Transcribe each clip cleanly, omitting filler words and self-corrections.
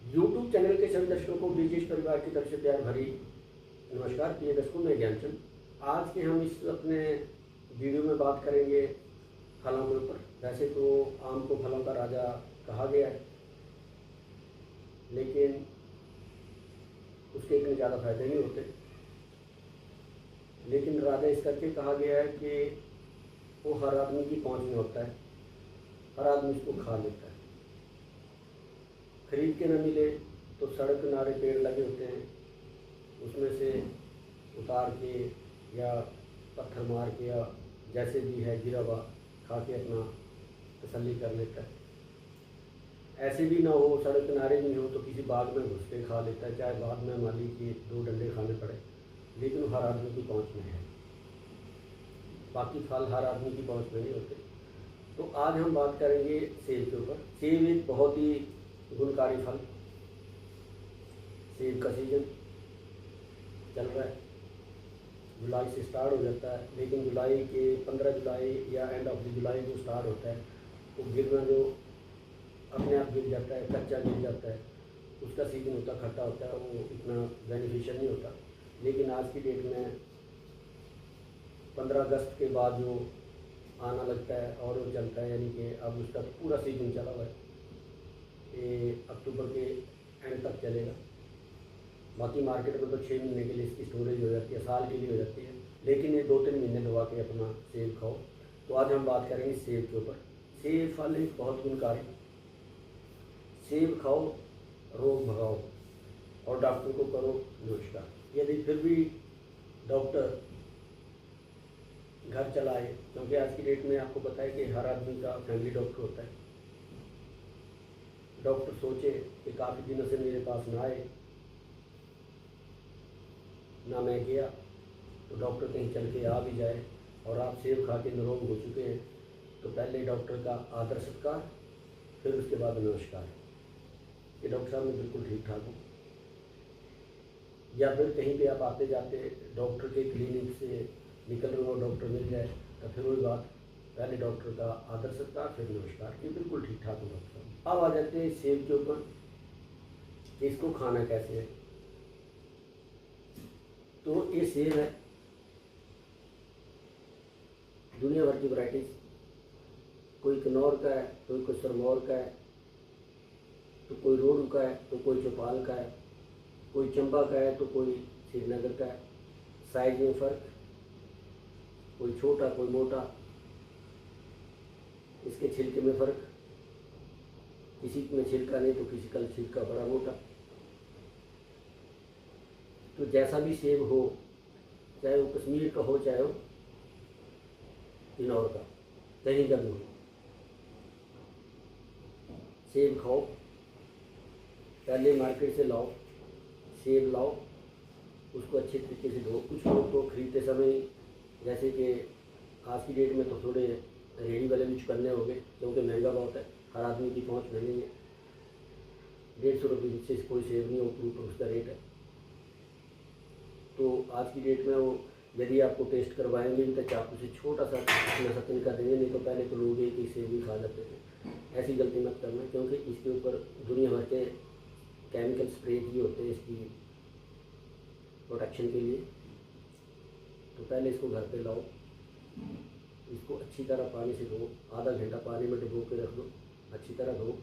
YouTube channel के सभी दर्शकों को ब्रिजेश परिवार की तरफ से प्यार भरी नमस्कार। प्रिय दर्शकों, मैं ज्ञानचंद। आज के हम इस अपने वीडियो में बात करेंगे फलों के ऊपर। वैसे तो आम को फलों का राजा कहा गया है, लेकिन उसके इतने ज़्यादा फायदे नहीं होते। लेकिन राजा इस करके कहा गया है कि वो हर आदमी की पहुंच में होता है, हर आदमी उसको खा लेता है। खरीद के न मिले तो सड़क किनारे पेड़ लगे होते हैं, उसमें से उतार के या पत्थर मार के या जैसे भी है गिरा हुआ खा के अपना तसल्ली कर लेता है। ऐसे भी ना हो, सड़क किनारे भी नहीं हो तो किसी बाग में घुस के खा लेता है, चाहे बाद में माली के 2 डंडे खाने पड़े, लेकिन वो हर आदमी की पहुंच में है। बाकी फल हर आदमी की पहुंच में नहीं होते। तो आज हम बात करेंगे सेब के ऊपर। सेब एक बहुत ही गुणकारी फल। सेब का सीजन चल रहा है, जुलाई से स्टार्ट हो जाता है, लेकिन जुलाई के 15 जुलाई या एंड ऑफ द जुलाई जो स्टार्ट होता है वो गिरना जो अपने आप गिर जाता है, कच्चा गिर जाता है, उसका सीजन होता है, खट्टा होता है, वो इतना बेनिफिशियल नहीं होता। लेकिन आज की डेट में 15 अगस्त के बाद जो आना लगता है और वो चलता है, यानी कि अब उसका पूरा सीजन चला हुआ है, ये अक्टूबर के एंड तक चलेगा। बाकी मार्केट में तो 6 महीने के लिए इसकी स्टोरेज हो जाती है, साल के लिए हो जाती है, लेकिन ये 2-3 महीने दबा के अपना सेब खाओ। तो आज हम बात करेंगे सेब के ऊपर। सेब फल एक बहुत गुणकारी। सेब खाओ, रोग भगाओ और डॉक्टर को करो नमस्कार। यदि फिर भी डॉक्टर घर चलाए, क्योंकि आज की डेट में आपको पता है कि हर आदमी का फैमिली डॉक्टर होता है। डॉक्टर सोचे कि काफ़ी दिनों से मेरे पास ना आए ना मैं गया, तो डॉक्टर कहीं चल के आ भी जाए और आप सेब खा के निरोग हो चुके हैं, तो पहले डॉक्टर का आदर सत्कार, फिर उसके बाद नमस्कार कि डॉक्टर साहब मैं बिल्कुल ठीक ठाक हूँ। या फिर कहीं पे आप आते जाते डॉक्टर के क्लिनिक से निकल रहे हो, डॉक्टर मिल जाए, तो फिर वही बात, पहले डॉक्टर का आदर सत्कार फिर नमस्कार कि बिल्कुल ठीक ठाक हूँ डॉक्टर साहब। अब आ जाते हैं सेब के ऊपर, इसको खाना कैसे है। तो ये सेब है, दुनिया भर की वैरायटीज, कोई किन्नौर का है, तो कोई सरमौर का है, तो कोई रोडू का है, तो कोई चौपाल का है, कोई चंबा का है, तो कोई श्रीनगर का है। साइज में फ़र्क, कोई छोटा कोई मोटा, इसके छिलके में फ़र्क, किसी में छिलका नहीं तो किसी का छिलका बड़ा मोटा। तो जैसा भी सेब हो, चाहे वो कश्मीर का हो चाहे वो किन्नौर का, कहीं का भी हो, सेब खाओ। पहले मार्केट से लाओ, सेब लाओ, उसको अच्छे तरीके से धो। कुछ लोग तो खरीदते समय, जैसे कि आज की डेट में तो थोड़े रेडी वाले भी चुकन्ने हो गए, क्योंकि महंगा बहुत है, हर आदमी की पहुंच में नहीं है। 150 रुपये से कोई सेब नहीं हो, ऊपर उसका रेट है। तो आज की डेट में वो यदि आपको टेस्ट करवाएंगे भी तो चाकू से छोटा सा इतना सा तिनका देंगे, नहीं तो पहले तो लोग एक ही सेब ही खा जाते थे। ऐसी गलती मत करना, क्योंकि इसके ऊपर दुनिया भर के केमिकल स्प्रे किए होते हैं इसकी प्रोटेक्शन के लिए। तो पहले इसको घर पे लाओ, इसको अच्छी तरह पानी से धो, आधा घंटा पानी में डुबो के रख दो, अच्छी तरह धो।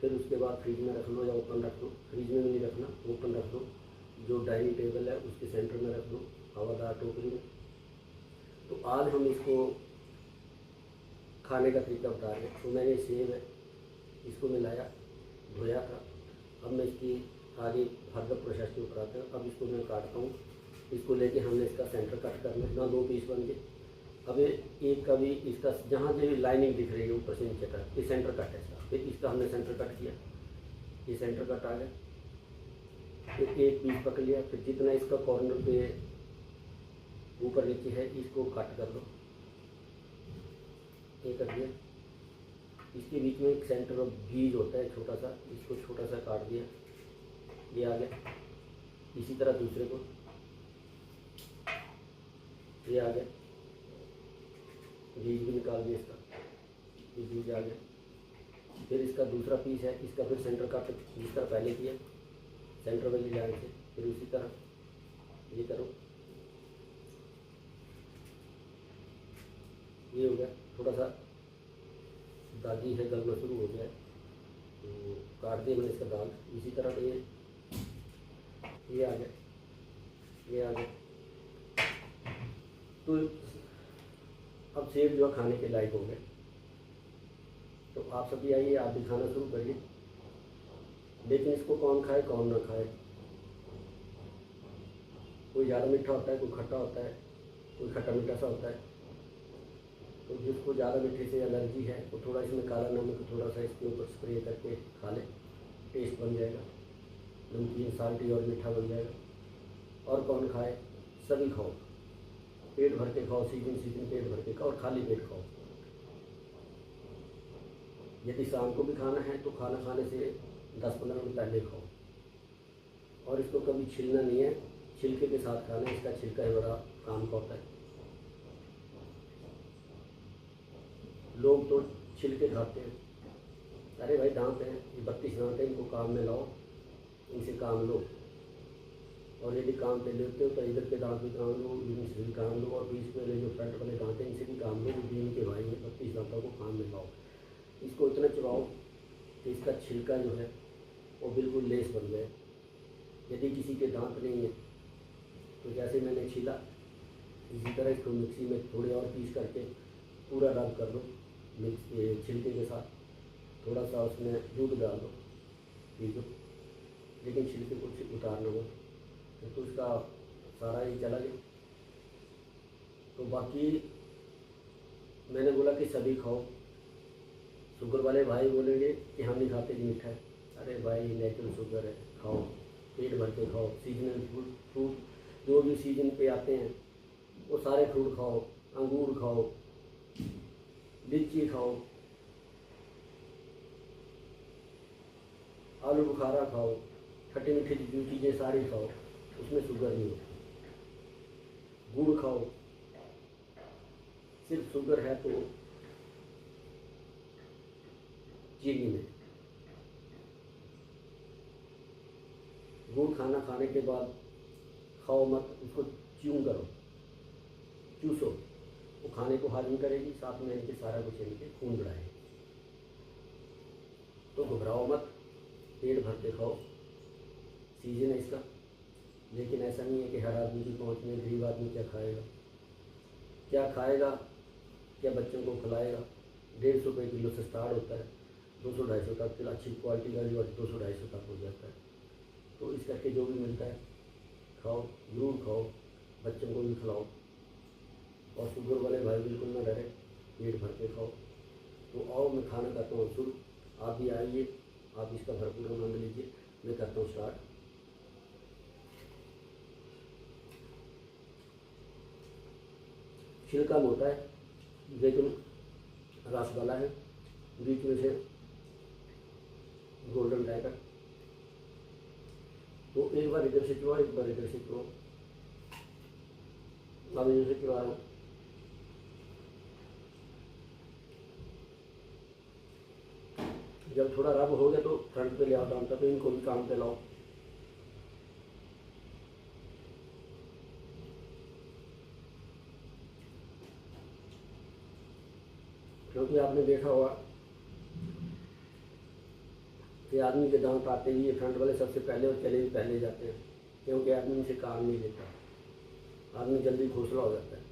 फिर उसके बाद फ्रिज में रख लो या ओपन रख दो। फ्रिज में भी नहीं रखना, ओपन रख दो, जो डाइनिंग टेबल है उसके सेंटर में रख दो, हवादार टोकरी में। तो आज हम इसको खाने का तरीका बता रहे हैं। तो मैंने सेब है, इसको मैं लाया, धोया था। अब मैं इसकी आगे फर्दर प्रोसेस के ऊपर आता हूँ। अब इसको मैं काटता हूँ। इसको लेके हमने इसका सेंटर कट करना है, ना 2 पीस बन के। अब एक का भी इसका जहाँ जो लाइनिंग दिख रही है ऊपर से नीचे तक, ये सेंटर कट है इसका। फिर इसका हमने सेंटर कट किया, ये सेंटर कट आ गया। फिर एक पीस पकड़ लिया, फिर जितना इसका कॉर्नर पे ऊपर नीचे है इसको कट कर दो, ये कर दिया। इसके बीच में एक सेंटर ऑफ बीज होता है छोटा सा, इसको छोटा सा काट दिया, ये आ गया। इसी तरह दूसरे को, ये आ गया, बीज भी निकाल दिया इसका, ये बीज आ गया। फिर इसका दूसरा पीस है, इसका फिर सेंटर कट जिस तरह पहले किया सेंटर वाली लाइन से, फिर उसी तरह ये करो। ये हो गया, थोड़ा सा दागी है, गलना शुरू हो गया है तो काट दिया मैंने इसका दाग। इसी तरह ये आ गया, ये आ गया। तो अब सेब जो है खाने के लायक हो गए। तो आप सभी आइए, आप भी खाना शुरू करिए। लेकिन इसको कौन खाए कौन ना खाए, कोई ज़्यादा मीठा होता है, कोई खट्टा होता है, कोई खट्टा मीठा सा होता है। तो जिसको ज़्यादा मीठे से एलर्जी है तो थोड़ा इसमें काला नमक थोड़ा सा इसके ऊपर स्प्रे करके खा ले, टेस्ट बन जाएगा, नमकीन साल्टी और मीठा बन जाएगा। और कौन खाए, सभी खाओ, पेट भर के खाओ, सीजन पेट भर के खाओ और खाली पेट खाओ। यदि शाम को भी खाना है तो खाना खाने से 10-15 मिनट पहले खाओ। और इसको कभी छीलना नहीं है, छिलके के साथ खाना है, इसका छिलका ही बड़ा काम का होता है। लोग तो छिलके खाते हैं, अरे भाई दांत हैं, ये 32 दांत हैं, इनको काम में लाओ, इनसे काम लो। और यदि काम पे लेते हो तो इधर के दांत भी काम लो, इनसे भी काम लो, और बीच में जो फ्रंट वाले दांत हैं इनसे भी काम लो। दिन के भाई में 32 दांतों को काम में लाओ। इसको इतना चबाओ कि इसका छिलका जो है वो बिल्कुल लेस बन जाए। यदि किसी के दांत नहीं है तो जैसे मैंने छीला इसी तरह इसको मिक्सी में थोड़े और पीस करके पूरा रब कर लो मिक्स छिलके के साथ। थोड़ा सा उसमें दूध डाल दो, पी दो, लेकिन छिलके को उतारना हो तो उसका सारा ही चला गया। तो बाकी मैंने बोला कि सभी खाओ। शुगर वाले भाई बोलेंगे कि हम नहीं खाते मीठा है, अरे भाई नेचुरल शुगर है, खाओ, पेट भर के खाओ। सीजनल फ्रूट जो भी सीजन पे आते हैं वो सारे फ्रूट खाओ, अंगूर खाओ, लीची खाओ, आलू बुखारा खाओ, खट्टी मीठी जो चीज़ें सारी खाओ, उसमें शुगर नहीं होती। गुड़ खाओ, सिर्फ शुगर है तो चीनी में। गुड़ खाने के बाद खाओ मत, उसको च्यूं करो, चूसो, वो खाने को हजम करेगी, साथ में इनके सारा कुछ इनके खून बढ़ाएगी। तो घबराओ मत, पेट भर के खाओ, सीजन है इसका। लेकिन ऐसा नहीं है कि हर आदमी की पहुँच में, गरीब आदमी क्या खाएगा, क्या खाएगा, क्या बच्चों को खिलाएगा। 150 रुपये किलो से स्टार्ट होता है, 200-250 तक किलो, अच्छी क्वालिटी का जो 200-250 तक हो जाता है। तो इस करके जो भी मिलता है खाओ, जरूर खाओ, बच्चों को भी खिलाओ। और शुगर वाले भाई बिल्कुल ना डरे, पेट भर के खाओ। तो आओ, मैं खाना करता हूँ शुरू, आप भी आइए, आप इसका भरपूर आनंद लीजिए। मैं करता हूँ स्टार्ट। छिलका मोटा है लेकिन रस वाला है, बीच में से गोल्डन टाइगर। तो एक बार इधर से चुआ, एक बार इधर से चुआ, अब इधर से चुआ रहा हूँ। जब थोड़ा रब हो गया तो फ्रंट पे ले आओ दाम तक, तो इनको भी काम पे लाओ। क्योंकि आपने देखा होगा कि आदमी के दांत आते ही ये फ्रंट वाले सबसे पहले और चले भी पहले जाते हैं, क्योंकि आदमी इनसे काम नहीं लेता, आदमी जल्दी घोंसला हो जाता है।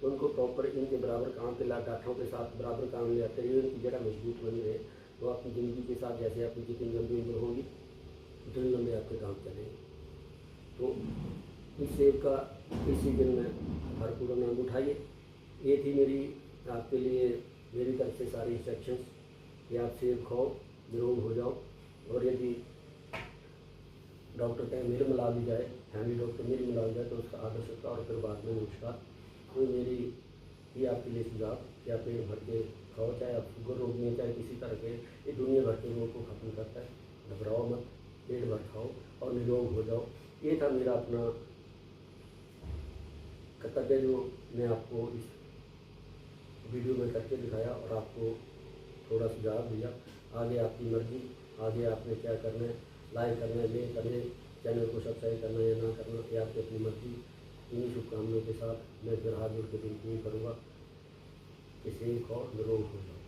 तो उनको प्रॉपर इनके बराबर काम पे ला, डांठों के साथ बराबर काम ले जाते हैं, इनकी जगह मजबूत बनी रहे। तो आपकी ज़िंदगी के साथ जैसे आपकी जितनी लंबी उम्र होगी उतनी लंबे आपके काम चलेंगे। तो इस सेब का इस सीजन में भरपूर आनंद उठाइए। ये थी मेरी आपके लिए मेरी तरफ से सारी इंस्ट्रक्शंस कि आप सेब खाओ, निरोग हो जाओ। और यदि डॉक्टर कहें मेरे मिला दी जाए, फैमिली डॉक्टर मेरी मिला दी जाए तो उसका आदर सत्कार और फिर बाद में नमस्कार। तो मेरी ये आपके लिए सुझाव कि आप पेट भर के खाओ, चाहे आप शुगर रोग में, चाहे किसी तरह के, ये दुनिया भर के रोग को ख़त्म करता है। घबराओ मत, पेट भर खाओ और निरोग हो जाओ। ये था मेरा अपना कर्तव्य जो मैं आपको इस वीडियो में करके दिखाया और आपको थोड़ा सुझाव दिया। आगे आपकी मर्जी, आगे आपने क्या करना है, लाइक करना है, नहीं करना है, चैनल को सब्सक्राइब करना है या ना करना, ये आपकी अपनी मर्जी। इन्हीं शुभकामनाओं के साथ मैं फिर हाथ जोड़ के विनती करूँगा कि सेहत और निरोग हो जाए।